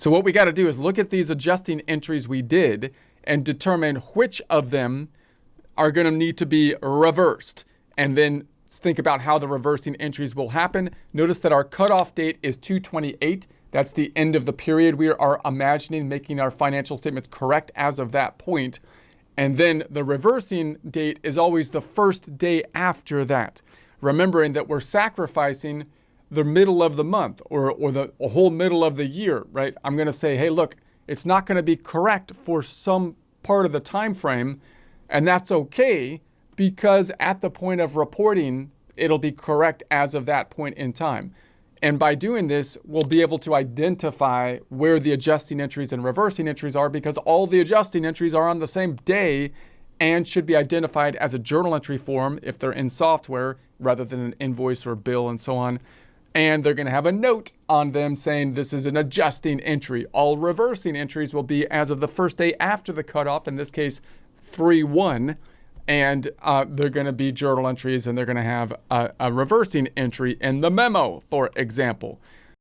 So what we got to do is look at these adjusting entries we did and determine which of them are going to need to be reversed. And then think about how the reversing entries will happen. Notice that our cutoff date is 2/28. That's the end of the period. We are imagining making our financial statements correct as of that point. And then the reversing date is always the first day after that. Remembering that we're sacrificing the middle of the month or the whole middle of the year, right? I'm going to say, hey, look, it's not going to be correct for some part of the time frame, and that's okay because at the point of reporting, it'll be correct as of that point in time. And by doing this, we'll be able to identify where the adjusting entries and reversing entries are because all the adjusting entries are on the same day and should be identified as a journal entry form if they're in software rather than an invoice or bill and so on. And they're going to have a note on them saying this is an adjusting entry. All reversing entries will be as of the first day after the cutoff, in this case, 3/1. And they're going to be journal entries, and they're going to have a reversing entry in the memo, for example.